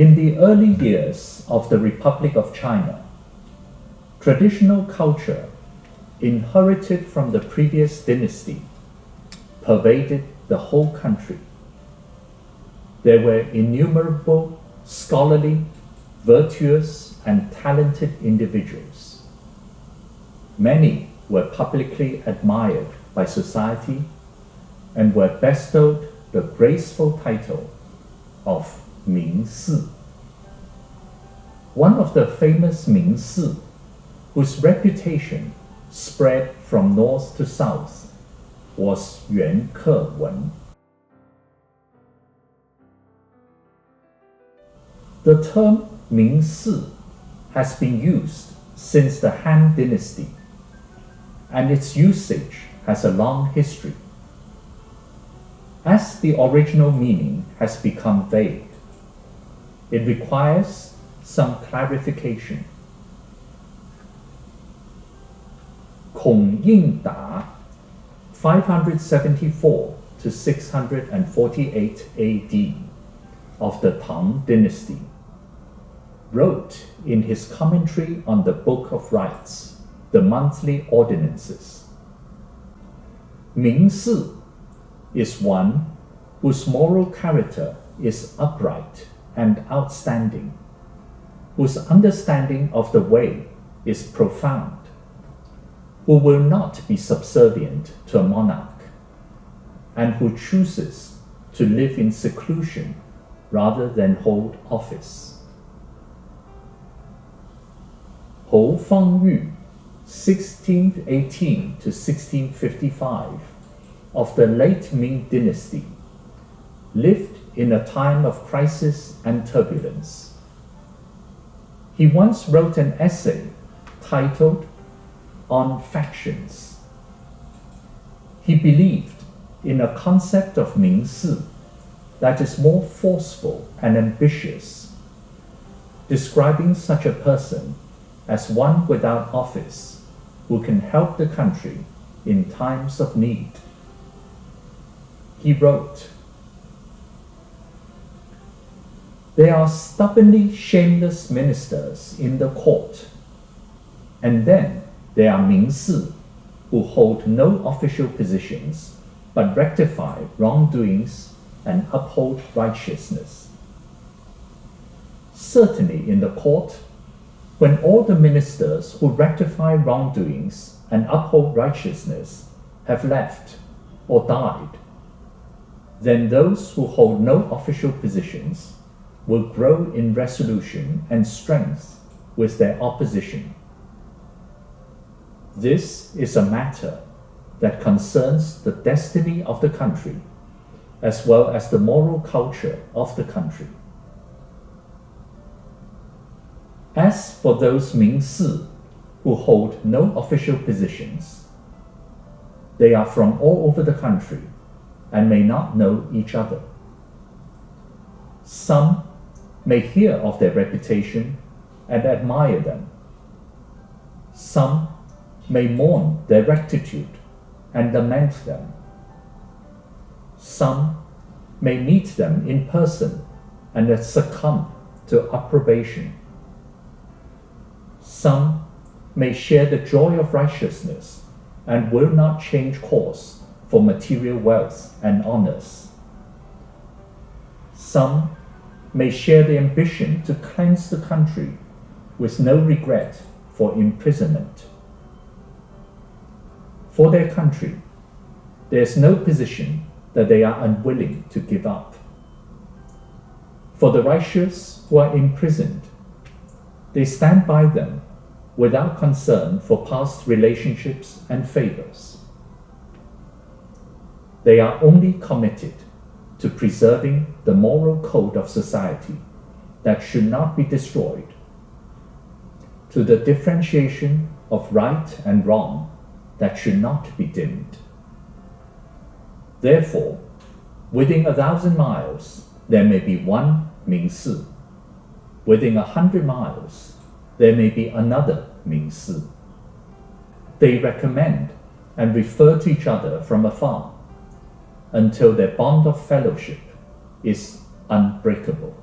In the early years of the Republic of China, traditional culture inherited from the previous dynasty pervaded the whole country. There were innumerable scholarly, virtuous, and talented individuals. Many were publicly admired by society and were bestowed the graceful title of Ming-shih. One of the famous Ming-shih, whose reputation spread from north to south, was Yüan K'ei-wen. The term Ming-shih has been used since the Han Dynasty, and its usage has a long history. As the original meaning has become vague, it requires some clarification. Ying-ta, 574 to 648 AD, of the Tang Dynasty, wrote in his commentary on the Book of Rites, the monthly Ordinances. Ming-shih is one whose moral character is upright and outstanding, whose understanding of the way is profound, who will not be subservient to a monarch, and who chooses to live in seclusion rather than hold office. Hou Fangyu, 1618 to 1655, of the late Ming Dynasty, lived in a time of crisis and turbulence. He once wrote an essay titled On Factions. He believed in a concept of Ming-shih that is more forceful and ambitious, describing such a person as one without office who can help the country in times of need. He wrote, "There are stubbornly shameless ministers in the court, and then there are Ming-shih who hold no official positions but rectify wrongdoings and uphold righteousness. Certainly in the court, when all the ministers who rectify wrongdoings and uphold righteousness have left or died, then those who hold no official positions will grow in resolution and strength with their opposition. This is a matter that concerns the destiny of the country as well as the moral culture of the country. As for those Ming-shih who hold no official positions, they are from all over the country and may not know each other. Some may hear of their reputation and admire them. Some may mourn their rectitude and lament them. Some may meet them in person and succumb to approbation. Some may share the joy of righteousness and will not change course for material wealth and honors. Some may share the ambition to cleanse the country with no regret for imprisonment. For their country, there is no position that they are unwilling to give up. For the righteous who are imprisoned, they stand by them without concern for past relationships and favors. They are only committed to preserving the moral code of society that should not be destroyed, to the differentiation of right and wrong that should not be dimmed. Therefore, within 1,000 miles, there may be one Ming-shih. Within 100 miles, there may be another Ming-shih. They recommend and refer to each other from afar until their bond of fellowship is unbreakable.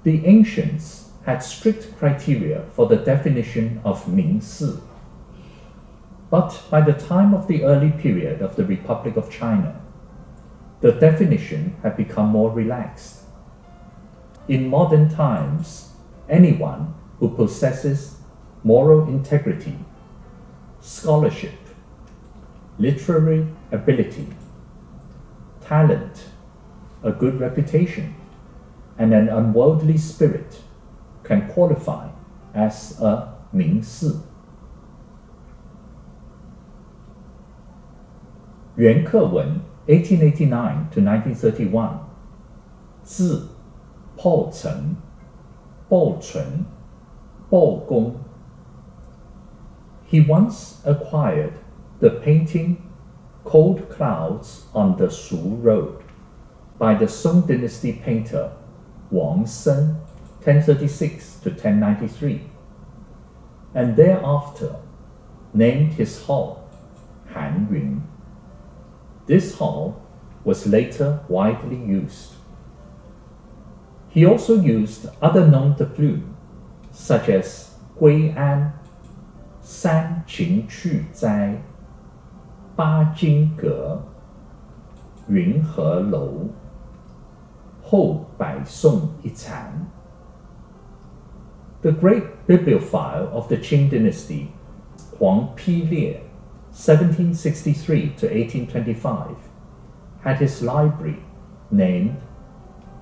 The ancients had strict criteria for the definition of Ming-shih. But by the time of the early period of the Republic of China, the definition had become more relaxed. In modern times, anyone who possesses moral integrity, scholarship, literary ability, talent, a good reputation, and an unworldly spirit can qualify as a Ming-shih. Yuan K'ei-wen, 1889 to 1931, 字炮成、报纯、报功. He once acquired the painting Cold Clouds on the Shu Road by the Song Dynasty painter Wang Sen, 1036 to 1093, and thereafter named his hall Han Yun. This hall was later widely used. He also used other noms de plume, such as Gui An, San Qing Qu Zai, Ba Jing Ge, Yun He Lou, Hou Bai Song Yi Can. The great bibliophile of the Qing dynasty, Huang Pi-lie, 1763 to 1825, had his library named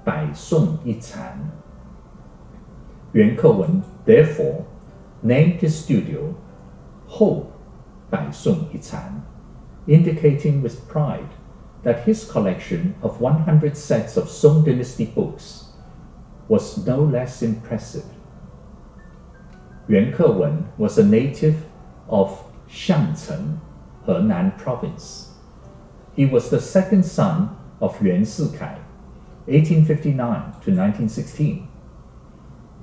Bai Song Yi Can. Yuan K'ei-wen therefore named his studio Hou Bai Song Yi Can, indicating with pride that his collection of 100 sets of Song Dynasty books was no less impressive. Yuan K'ei-wen was a native of Xiangcheng, Henan Province. He was the second son of Yuan Ssu-k'ang, 1859 to 1916.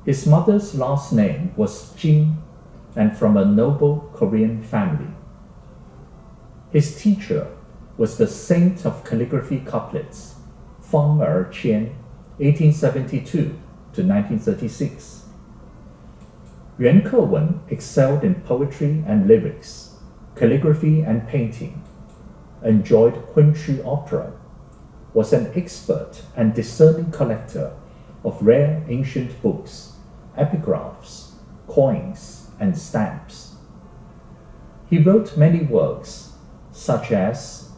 His mother's last name was Jing, and from a noble Korean family. His teacher was the saint of calligraphy couplets, Erh-ch'ien, 1872 to 1936. Yuan K'ei-wen excelled in poetry and lyrics, calligraphy and painting, enjoyed Kunchi opera, was an expert and discerning collector of rare ancient books, epigraphs, coins, and stamps. He wrote many works, such as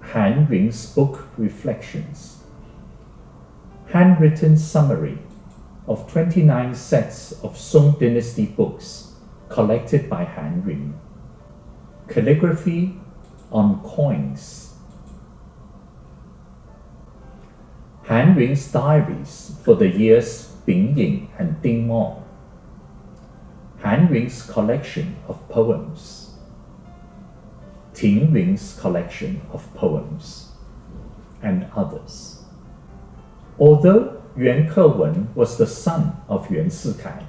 Han Yun's book Reflections, handwritten summary of 29 sets of Song Dynasty books collected by Han Yun, calligraphy on coins, Han Yun's diaries for the years Bing Ying and Ding Mo, Han Yun's collection of poems, Ting Yun's collection of poems, and others. Although Yuan K'ei-wen was the son of Yuan Ssu-k'ang,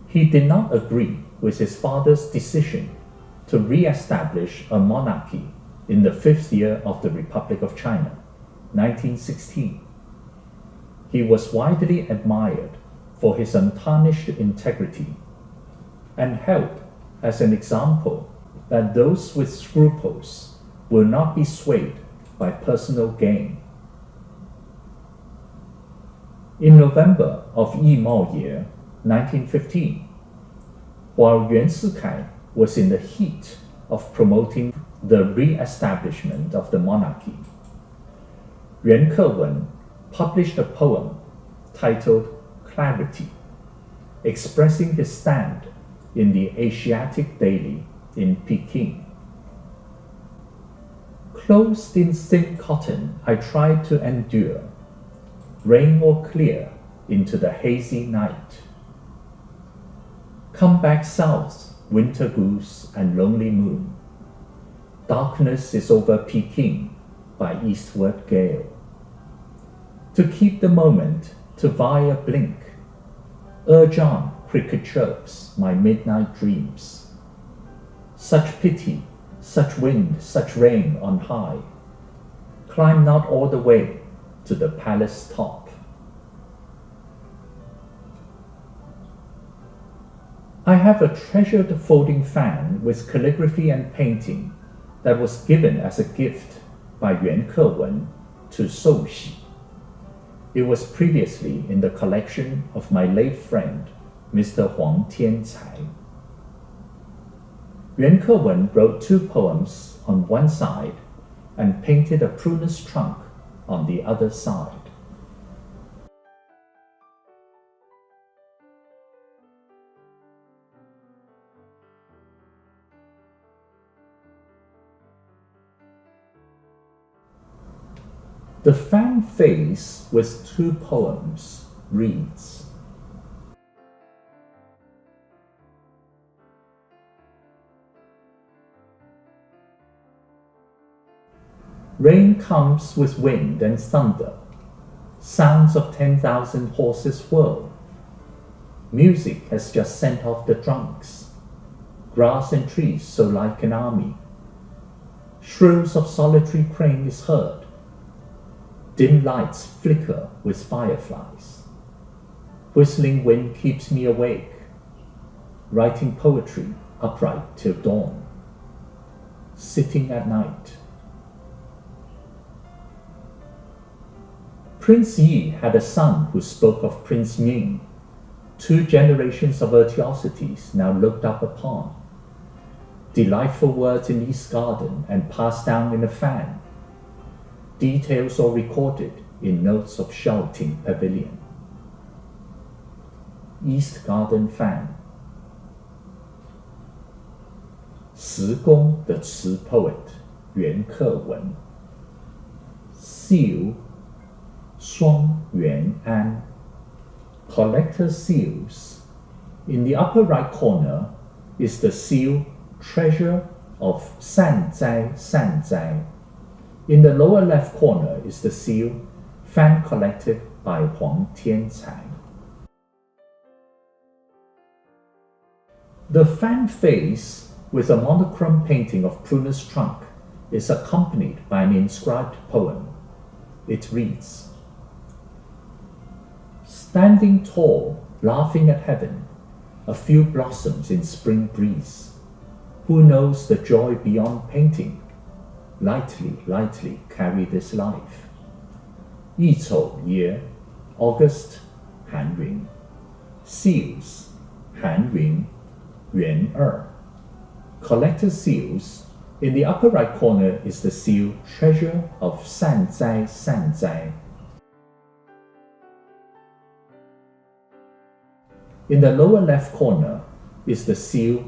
he did not agree with his father's decision to re-establish a monarchy in the 5th year of the Republic of China, 1916. He was widely admired for his untarnished integrity and held as an example that those with scruples will not be swayed by personal gain. In November of Yi Mao year, 1915, while Yuan Ssu-k'ang was in the heat of promoting the re-establishment of the monarchy, Yuan K'ei-wen published a poem titled Clarity, expressing his stand in the Asiatic Daily in Peking. Clothed in thin cotton, I tried to endure, rain or clear, into the hazy night. Come back south, winter goose and lonely moon. Darkness is over Peking by eastward gale. To keep the moment, to vie a blink, Erh-ch'ien cricket chirps my midnight dreams. Such pity, such wind, such rain on high, climb not all the way to the palace top. I have a treasured folding fan with calligraphy and painting that was given as a gift by Yüan K'ei-wen to Shou Hsi. It was previously in the collection of my late friend, Mr. Huang Tiancai. Yuan K'ei-wen wrote 2 poems on one side and painted a prunus trunk on the other side. The fan face with 2 poems reads, Rain comes with wind and thunder, sounds of 10,000 horses whirl. Music has just sent off the drunks, grass and trees so like an army. Shrills of solitary crane is heard, dim lights flicker with fireflies. Whistling wind keeps me awake, writing poetry upright till dawn, sitting at night. Prince Yi had a son who spoke of Prince Ming, 2 generations of virtuosities now looked up upon. Delightful words in East Garden and passed down in a fan. Details are recorded in notes of shouting pavilion. East Garden Fan. 时宫的词 poet 袁克文 Seal 双元安 Collector seals. In the upper right corner is the seal Treasure of 善哉善哉. In the lower left corner is the seal Fan collected by Huang Tiancai. The fan face with a monochrome painting of prunus trunk is accompanied by an inscribed poem. It reads, Standing tall, laughing at heaven, a few blossoms in spring breeze. Who knows the joy beyond painting? Lightly, lightly carry this life. 一丑year, August, Han Yun. Seals, Han Yun, Yuan Er. Collector seals. In the upper right corner is the seal Treasure of 善哉善哉. In the lower left corner is the seal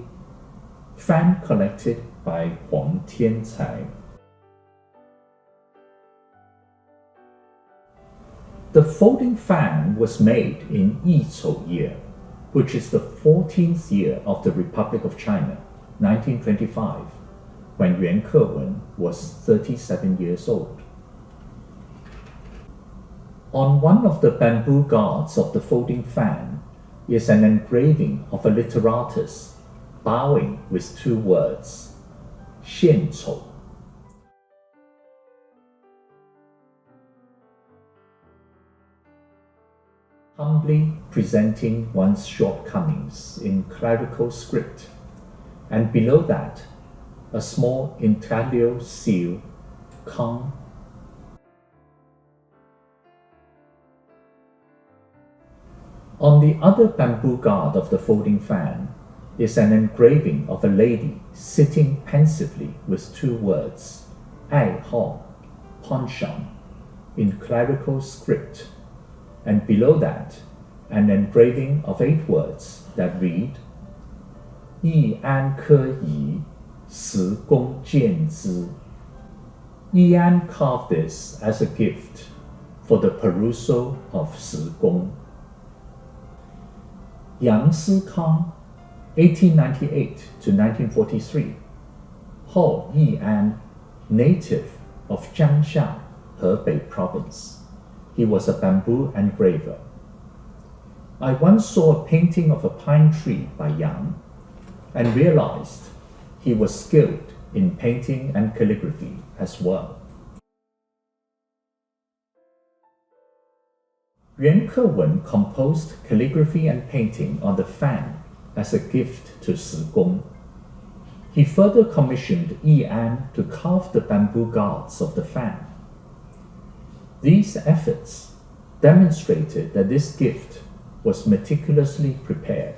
Fan collected by Huang Tiancai. The folding fan was made in Yi Chou year, which is the 14th year of the Republic of China, 1925, when Yuan K'ei-wen was 37 years old. On one of the bamboo guards of the folding fan is an engraving of a literatus bowing with 2 words, 献丑. Humbly presenting one's shortcomings in clerical script, and below that, a small intaglio seal, Ssu-k'ang. On the other bamboo guard of the folding fan is an engraving of a lady sitting pensively with 2 words, 爱好, penchant, in clerical script, and below that, an engraving of 8 words that read, 易安科仪, 时公见之. Yi An carved this as a gift for the perusal of Ssu-k'ang. Ssu-k'ang, 1898 to 1943. Hou Yi An, native of Chang-shou, Hebei province. He was a bamboo engraver. I once saw a painting of a pine tree by Yang and realized he was skilled in painting and calligraphy as well. Yuan K'ei-wen composed calligraphy and painting on the fan as a gift to Ssu-k'ang. He further commissioned Yi-an to carve the bamboo guards of the fan. These efforts demonstrated that this gift was meticulously prepared.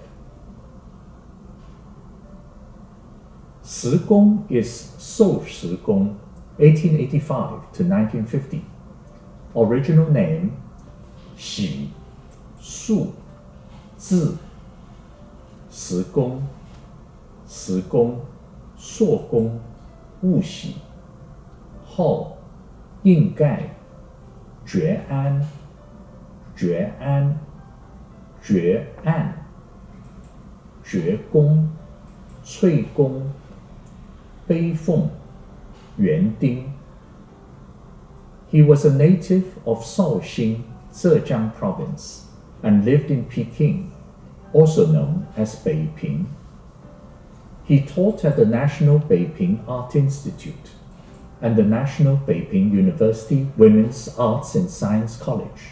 Ssu-k'ang is Shou Hsi, 1885 to 1950. Original name: Xi, Ssu, Zi, Ssu-k'ang, Ssu-k'ang, Shuo-k'ang, Wu-xi. Hao, Ying-ta, Juan, Juan, Juan, Juegong, Cuigong, Beifeng, Yuanding. He was a native of Shaoxing, Zhejiang province, and lived in Peking, also known as Beiping. He taught at the National Beiping Art Institute and the National Beiping University Women's Arts and Science College.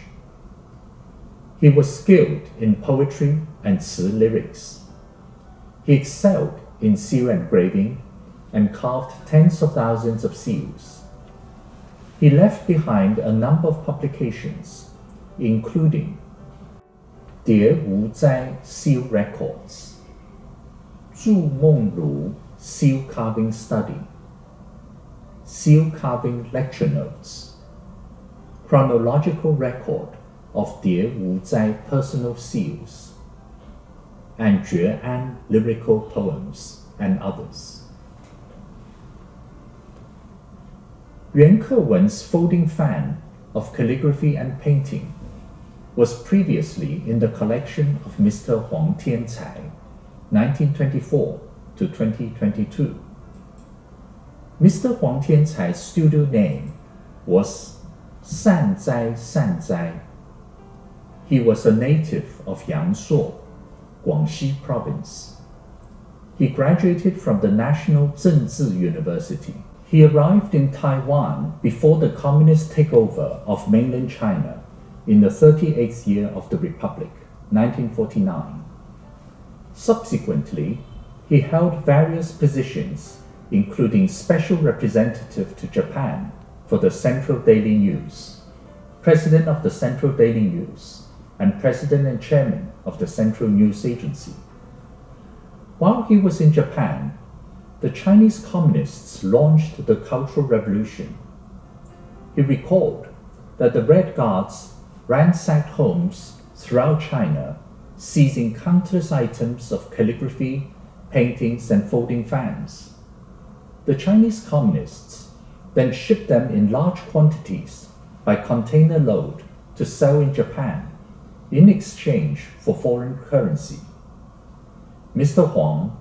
He was skilled in poetry and Ci lyrics. He excelled in seal engraving and carved tens of thousands of seals. He left behind a number of publications, including Die Wu Zai Seal Records, Zhu Meng Ru Seal Carving Study, Seal Carving Lecture Notes, Chronological Record of Die Wu Zai Personal Seals, and Juan Lyrical Poems, and others. Yuan K'ei-wen's folding fan of calligraphy and painting was previously in the collection of Mr. Huang Tiancai, 1924 to 2022. Mr. Huang Tiancai's studio name was San Zai San Zai. He was a native of Yangshuo, Guangxi province. He graduated from the National Zhengzi University. He arrived in Taiwan before the communist takeover of mainland China in the 38th year of the Republic, 1949. Subsequently, he held various positions, including Special Representative to Japan for the Central Daily News, President of the Central Daily News, and President and Chairman of the Central News Agency. While he was in Japan, the Chinese Communists launched the Cultural Revolution. He recalled that the Red Guards ransacked homes throughout China, seizing countless items of calligraphy, paintings, and folding fans. The Chinese Communists then shipped them in large quantities by container load to sell in Japan in exchange for foreign currency. Mr. Huang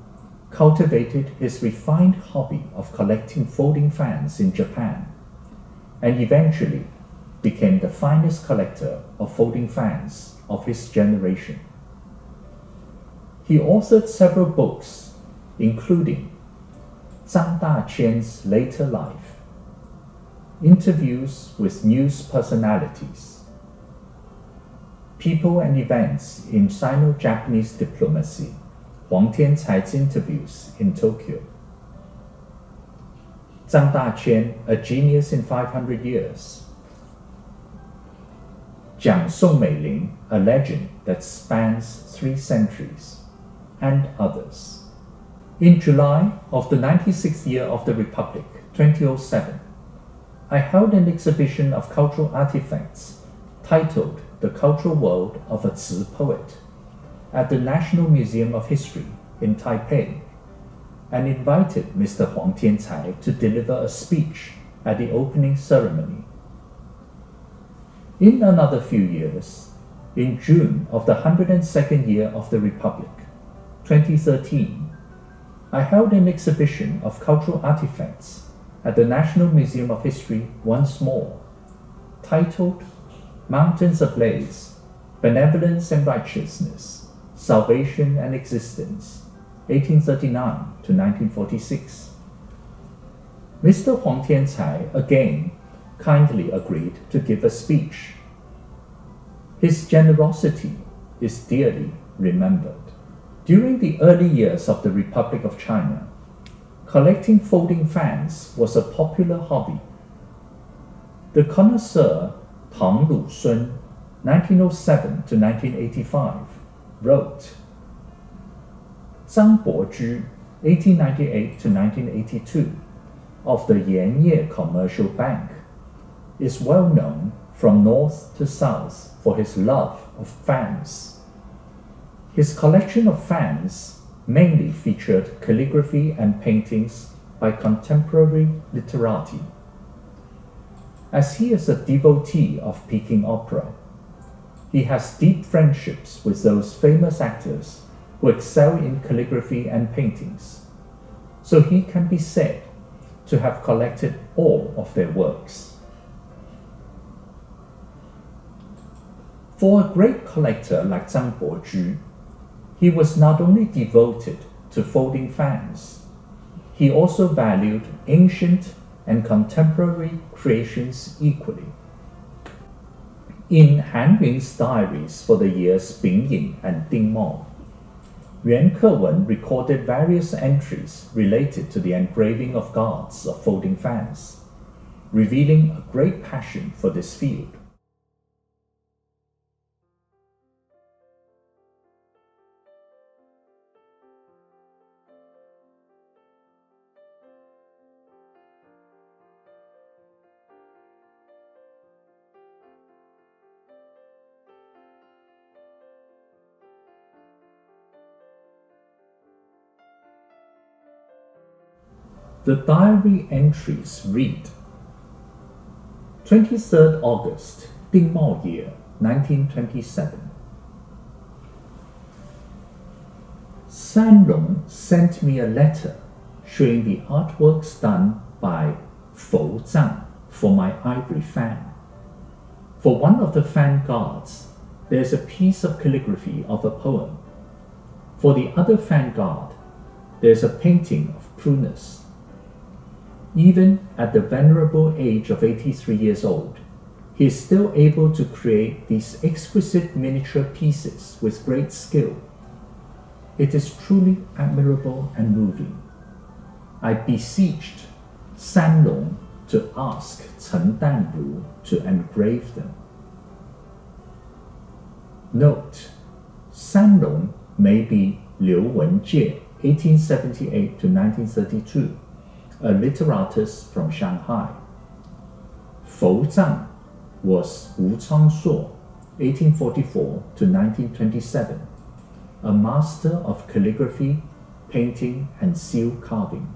cultivated his refined hobby of collecting folding fans in Japan and eventually became the finest collector of folding fans of his generation. He authored several books, including Zhang Da-qian's Later Life, Interviews with News Personalities, People and Events in Sino-Japanese Diplomacy, Huang Tiancai's Interviews in Tokyo, Zhang Da-qian, A Genius in 500 Years, Jiang Songmeiling, A Legend That Spans 3 Centuries, and others. In July of the 96th year of the Republic, 2007, I held an exhibition of cultural artifacts titled The Cultural World of a Ci Poet at the National Museum of History in Taipei, and invited Mr. Huang Tiancai to deliver a speech at the opening ceremony. In another few years, in June of the 102nd year of the Republic, 2013, I held an exhibition of cultural artifacts at the National Museum of History once more, titled Mountains Ablaze, Benevolence and Righteousness, Salvation and Existence, 1839 to 1946. Mr. Huang Tiancai again kindly agreed to give a speech. His generosity is dearly remembered. During the early years of the Republic of China, collecting folding fans was a popular hobby. The connoisseur Tang 1907 to 1985, wrote, Zhang Boju, 1898 to 1982, of the Yan Commercial Bank, is well known from north to south for his love of fans. His collection of fans mainly featured calligraphy and paintings by contemporary literati. As he is a devotee of Peking opera, he has deep friendships with those famous actors who excel in calligraphy and paintings, so he can be said to have collected all of their works. For a great collector like Zhang Boju, he was not only devoted to folding fans, he also valued ancient and contemporary creations equally. In Han Yun's diaries for the years Bingying and Dingmao, Yuan K'ei-wen recorded various entries related to the engraving of gods of folding fans, revealing a great passion for this field. The diary entries read, 23rd August, Dingmao year, 1927. Sanlong sent me a letter showing the artworks done by Fou Zhang for my ivory fan. For one of the fan guards, there is a piece of calligraphy of a poem. For the other fan guard, there is a painting of prunus. Even at the venerable age of 83 years old, he is still able to create these exquisite miniature pieces with great skill. It is truly admirable and moving. I beseeched Sanlong to ask Chen Danru to engrave them. Note, Sanlong may be Liu Wenjie, 1878 to 1932, a literatus from Shanghai. Fou Zhang was Chang-shou, 1844 to 1927, a master of calligraphy, painting, and seal carving.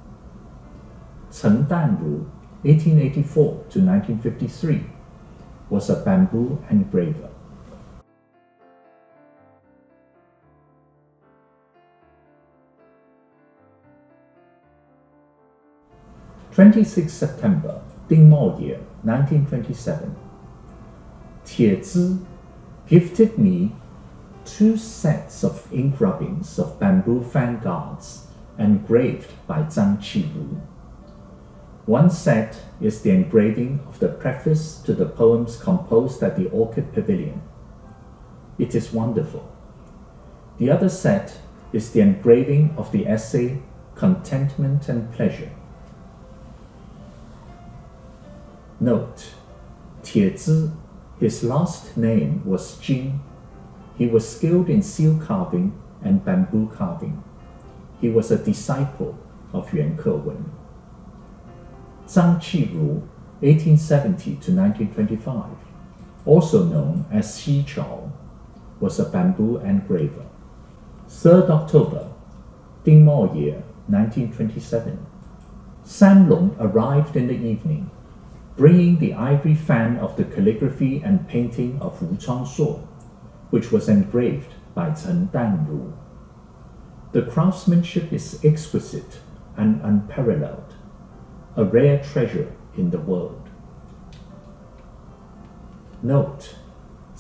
Chen Danru, 1884 to 1953, was a bamboo engraver. September 26, Dingmao year, 1927. Tie Zi gifted me 2 sets of ink rubbings of bamboo fan guards engraved by Zhang Qi-ru. One set is the engraving of the preface to the poems composed at the Orchid Pavilion. It is wonderful. The other set is the engraving of the essay Contentment and Pleasure. Note, Tie Zi, his last name was Jing. He was skilled in seal carving and bamboo carving. He was a disciple of Yuan K'ei-wen. Zhang Qi-ru, 1870 to 1925, also known as Ssu-k'ang, was a bamboo engraver. 3rd October, Dingmao year, 1927. Sanlong arrived in the evening, bringing the ivory fan of the calligraphy and painting of Chang-shou, which was engraved by Chen Danru. The craftsmanship is exquisite and unparalleled, a rare treasure in the world. Note,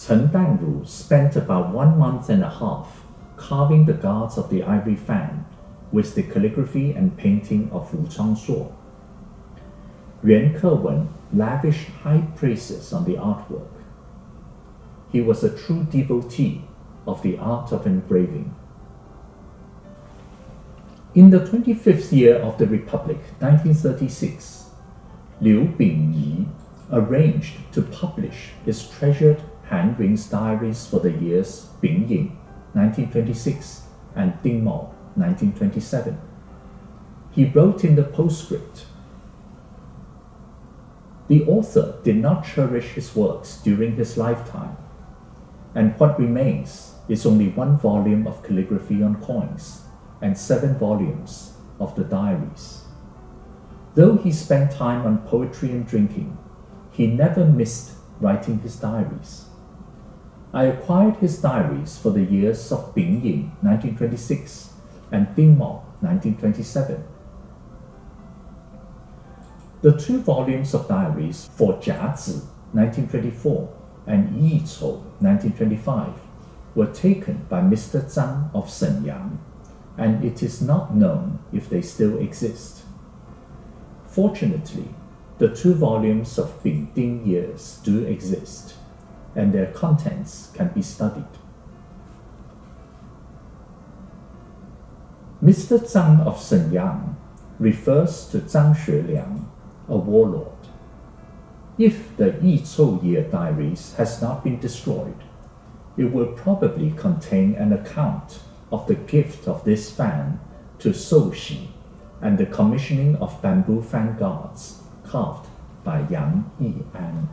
Chen Danru spent about 1 month and a half carving the guards of the ivory fan with the calligraphy and painting of Chang-shou. Yuan K'ei-wen lavished high praises on the artwork. He was a true devotee of the art of engraving. In the 25th year of the Republic, 1936, Liu Bingyi arranged to publish his treasured handwritten diaries for the years Bingying, 1926, and Dingmao, 1927. He wrote in the postscript, "The author did not cherish his works during his lifetime, and what remains is only 1 volume of calligraphy on coins and 7 volumes of the diaries. Though he spent time on poetry and drinking, he never missed writing his diaries. I acquired his diaries for the years of Bingying, 1926, and Dingmao, 1927. The 2 volumes of diaries for Jiazi, 1924, and Yi-chou, 1925, were taken by Mr. Tang of Shenyang, and it is not known if they still exist. Fortunately, the 2 volumes of Bingding years do exist, and their contents can be studied." Mr. Tang of Shenyang refers to Zhang Xueliang, a warlord. If the Yi-chou year diaries has not been destroyed, it will probably contain an account of the gift of this fan to Shou Hsi and the commissioning of bamboo fan guards carved by Yang Yi-an.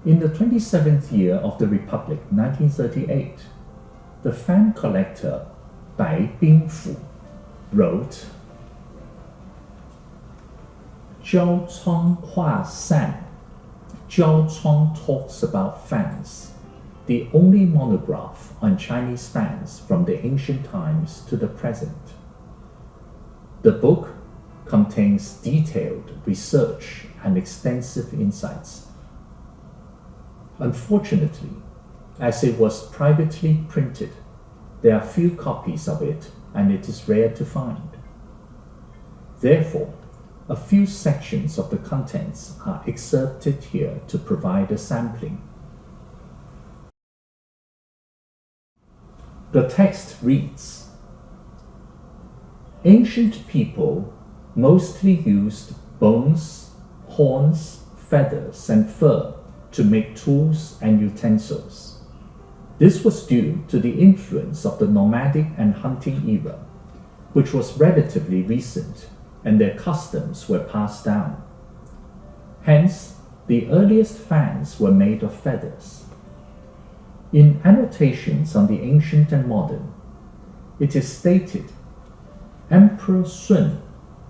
In the 27th year of the Republic, 1938, the fan collector Bai Bingfu wrote, "Jiao Chuang Hua San." Jiao Chuang talks about fans, the only monograph on Chinese fans from the ancient times to the present. The book contains detailed research and extensive insights. Unfortunately, as it was privately printed, there are few copies of it and it is rare to find. Therefore, a few sections of the contents are excerpted here to provide a sampling. The text reads, "Ancient people mostly used bones, horns, feathers, and fur to make tools and utensils. This was due to the influence of the nomadic and hunting era, which was relatively recent, and their customs were passed down. Hence, the earliest fans were made of feathers. In annotations on the ancient and modern, it is stated, Emperor Sun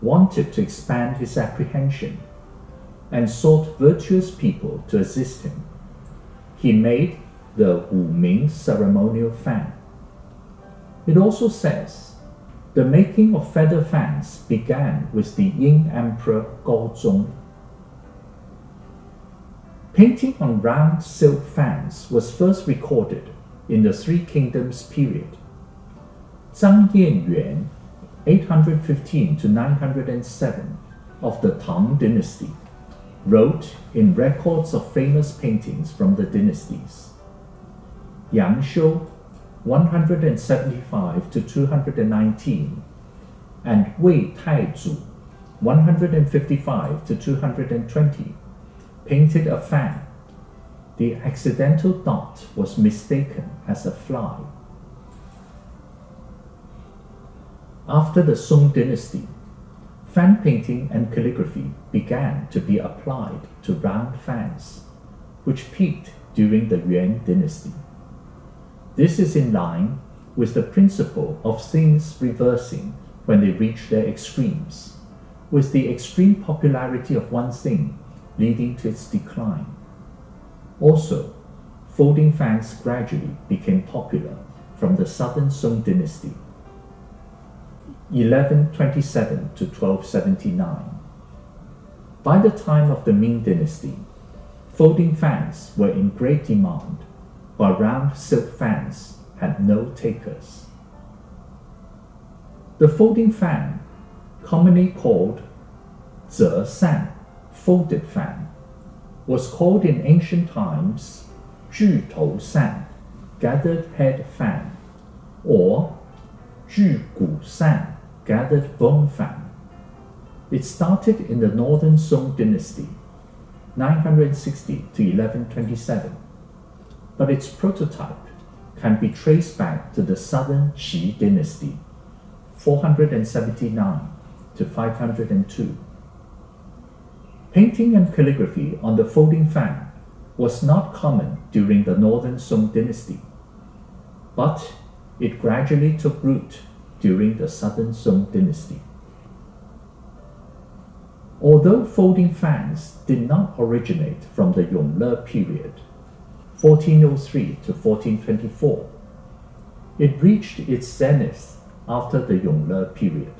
wanted to expand his apprehension and sought virtuous people to assist him. He made the Wu Ming ceremonial fan. It also says, the making of feather fans began with the Ying Emperor Gaozong. Painting on round silk fans was first recorded in the Three Kingdoms period. Zhang Yan-yuan, 815 to 907 of the Tang Dynasty, wrote in records of famous paintings from the dynasties. Yang-shou, 175 to 219, and Wei Taizhu, 155 to 220, painted a fan. The accidental dot was mistaken as a fly. After the Song Dynasty, fan painting and calligraphy began to be applied to round fans, which peaked during the Yuan Dynasty. This is in line with the principle of things reversing when they reach their extremes, with the extreme popularity of one thing leading to its decline. Also, folding fans gradually became popular from the Southern Song Dynasty, 1127 to 1279. By the time of the Ming Dynasty, folding fans were in great demand, while round silk fans had no takers. The folding fan, commonly called Ze San, folded fan, was called in ancient times Zhu Tou San, gathered head fan, or 锯骨散 gathered bone fan. It started in the northern Song dynasty, 960 to 1127, but its prototype can be traced back to the southern Qi dynasty, 479 to 502. Painting and calligraphy on the folding fan was not common during the northern Song dynasty, but it gradually took root during the southern Song dynasty. Although folding fans did not originate from the Yongle period, 1403 to 1424, it reached its zenith after the Yongle period.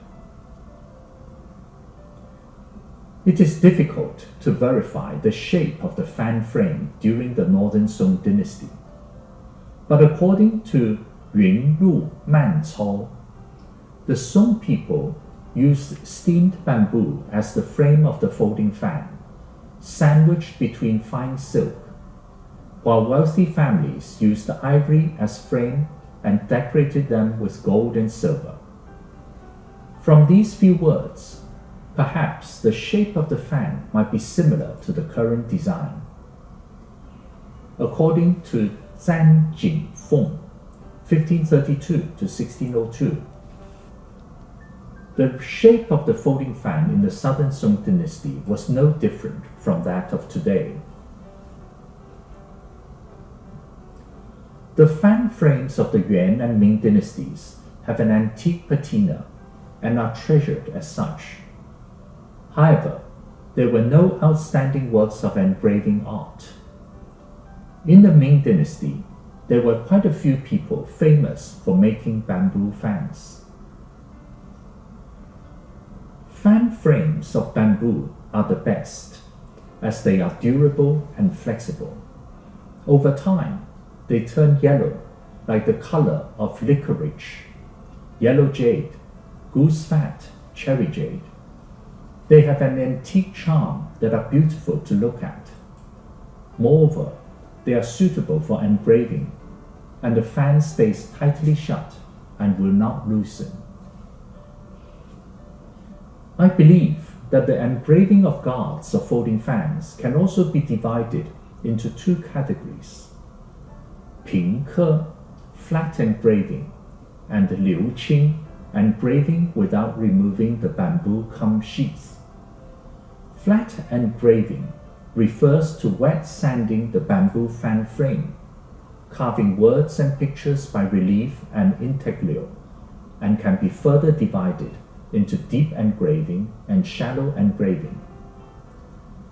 It is difficult to verify the shape of the fan frame during the northern Song dynasty, but according to Yun Ru Man Cao, the Song people used steamed bamboo as the frame of the folding fan, sandwiched between fine silk, while wealthy families used ivory as frame and decorated them with gold and silver. From these few words, perhaps the shape of the fan might be similar to the current design. According to Zhang Jingfeng, 1532 to 1602, the shape of the folding fan in the southern Song dynasty was no different from that of today. The fan frames of the Yuan and Ming dynasties have an antique patina and are treasured as such. However, there were no outstanding works of engraving art. In the Ming dynasty, there were quite a few people famous for making bamboo fans. Fan frames of bamboo are the best, as they are durable and flexible. Over time, they turn yellow, like the color of licorice, yellow jade, goose fat, cherry jade. They have an antique charm that are beautiful to look at. Moreover, they are suitable for engraving, and the fan stays tightly shut and will not loosen. I believe that the engraving of guards of folding fans can also be divided into two categories: 平刻, flat engraving, and 流青, engraving without removing the bamboo cum sheath. Flat engraving refers to wet sanding the bamboo fan frame, carving words and pictures by relief and intaglio, and can be further divided into deep engraving and shallow engraving.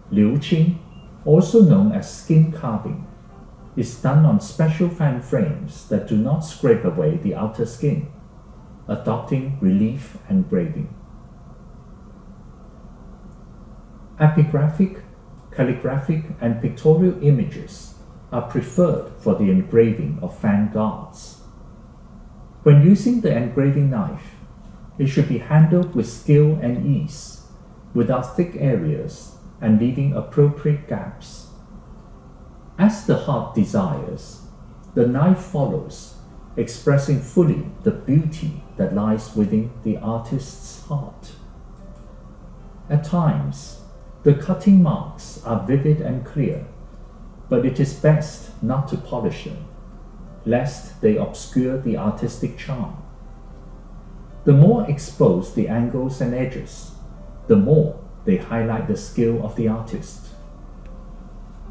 流青, also known as skin carving, is done on special fan frames that do not scrape away the outer skin, adopting relief engraving. Epigraphic, calligraphic, and pictorial images are preferred for the engraving of fan guards. When using the engraving knife, it should be handled with skill and ease, without thick areas and leaving appropriate gaps. As the heart desires, the knife follows, expressing fully the beauty that lies within the artist's heart. At times, the cutting marks are vivid and clear, but it is best not to polish them, lest they obscure the artistic charm. The more exposed the angles and edges, the more they highlight the skill of the artist.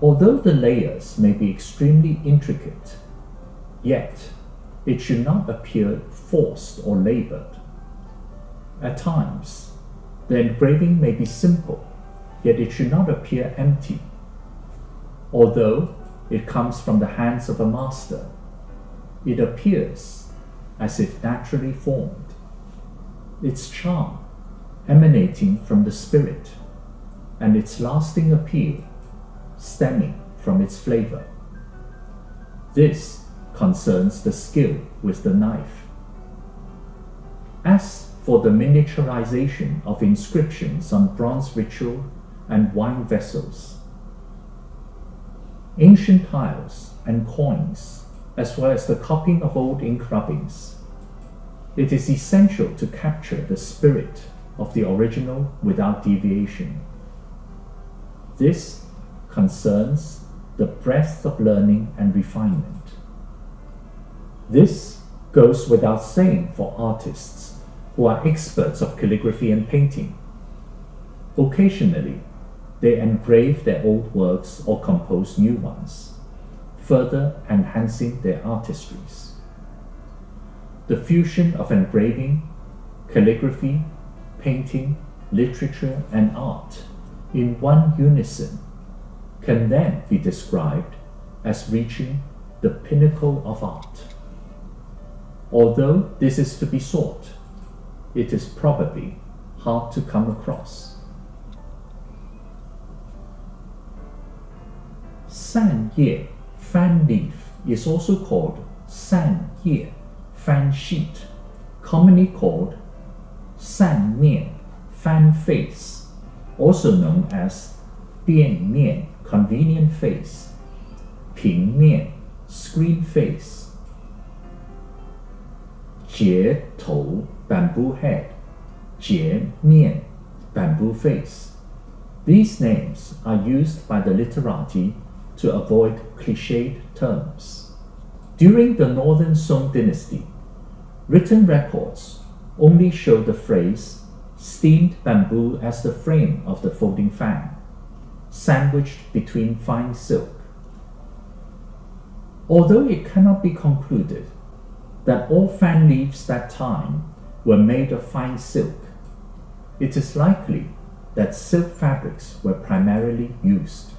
Although the layers may be extremely intricate, yet it should not appear forced or labored. At times, the engraving may be simple, yet it should not appear empty. Although it comes from the hands of a master, it appears as if naturally formed, its charm emanating from the spirit, and its lasting appeal stemming from its flavor. This concerns the skill with the knife. As for the miniaturization of inscriptions on bronze ritual and wine vessels, ancient tiles and coins, as well as the copying of old ink rubbings, It is essential to capture the spirit of the original without deviation. This concerns the breadth of learning and refinement. This goes without saying for artists who are experts of calligraphy and painting. Occasionally, they engrave their old works or compose new ones, further enhancing their artistries. The fusion of engraving, calligraphy, painting, literature, and art in one unison can then be described as reaching the pinnacle of art. Although this is to be sought, it is probably hard to come across. San Ye, fan leaf, is also called San Ye, fan sheet, commonly called San Mian, fan face, also known as Bian Mian, convenient face, Ping Mian, screen face, Jie Tou, bamboo head, Jie Mian, bamboo face. These names are used by the literati to avoid cliched terms. During the Northern Song Dynasty, written records only show the phrase steamed bamboo as the frame of the folding fan, sandwiched between fine silk. Although it cannot be concluded that all fan leaves that time were made of fine silk, it is likely that silk fabrics were primarily used.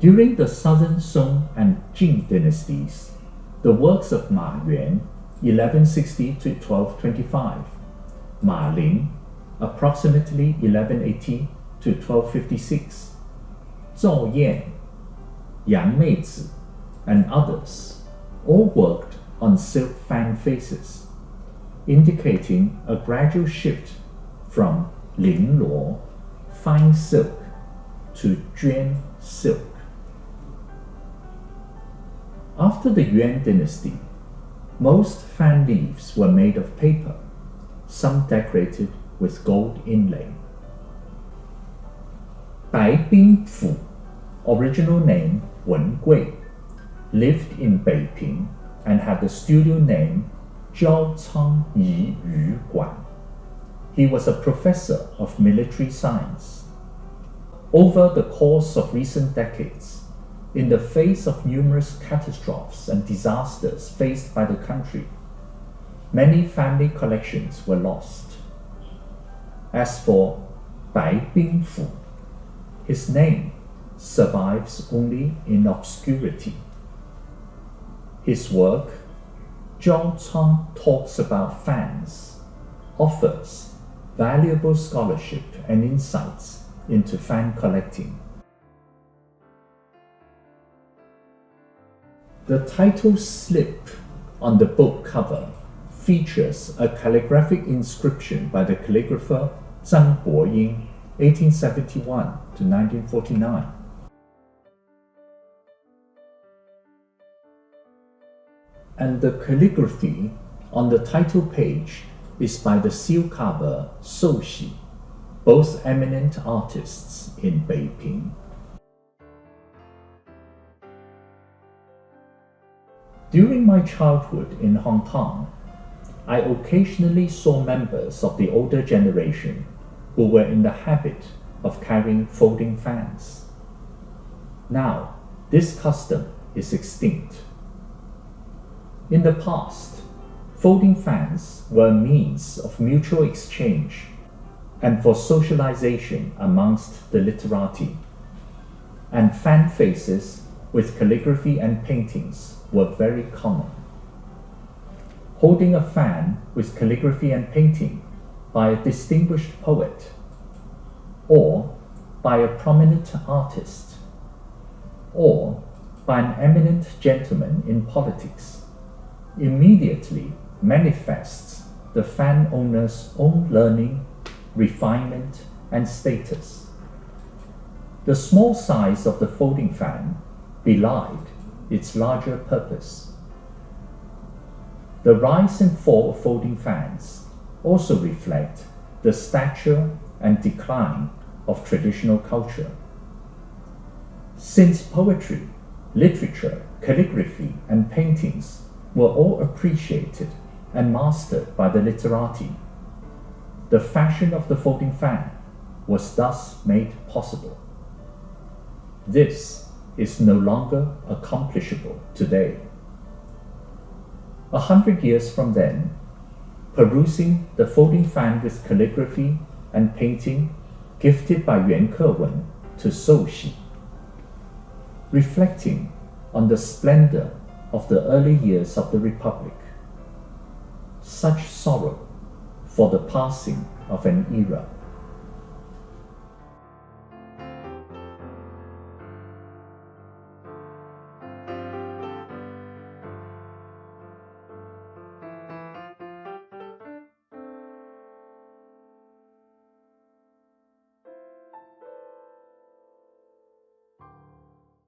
During the Southern Song and Jing dynasties, the works of Ma Yuan, 1160 to 1225, Ma Ling, approximately 1180 to 1256, Zhou Yan, Yang Meizi, and others, all worked on silk fan faces, indicating a gradual shift from ling luo, fine silk, to juan silk. After the Yuan dynasty, most fan leaves were made of paper, some decorated with gold inlay. Bai Bing Fu, original name Wen Gui, lived in Beiping and had the studio name Jiao Chang Yi Yu Guan. He was a professor of military science. Over the course of recent decades, in the face of numerous catastrophes and disasters faced by the country, many family collections were lost. As for Bai Bing Fu, his name survives only in obscurity. His work, Zhao Chang Talks About Fans, offers valuable scholarship and insights into fan collecting. The title slip on the book cover features a calligraphic inscription by the calligrapher Zhang Boying, 1871 to 1949. And the calligraphy on the title page is by the seal carver Shou Hsi, both eminent artists in Beiping. During my childhood in Hong Kong, I occasionally saw members of the older generation who were in the habit of carrying folding fans. Now, this custom is extinct. In the past, folding fans were a means of mutual exchange and for socialization amongst the literati, and fan faces with calligraphy and paintings were very common. Holding a fan with calligraphy and painting by a distinguished poet, or by a prominent artist, or by an eminent gentleman in politics, immediately manifests the fan owner's own learning, refinement, and status. The small size of the folding fan belied its larger purpose. The rise and fall of folding fans also reflect the stature and decline of traditional culture. Since poetry, literature, calligraphy, and paintings were all appreciated and mastered by the literati, the fashion of the folding fan was thus made possible. This is no longer accomplishable today. 100 years from then, perusing the folding fan with calligraphy and painting gifted by Yüan K'ei-wen to Shou Hsi, reflecting on the splendor of the early years of the Republic, such sorrow for the passing of an era.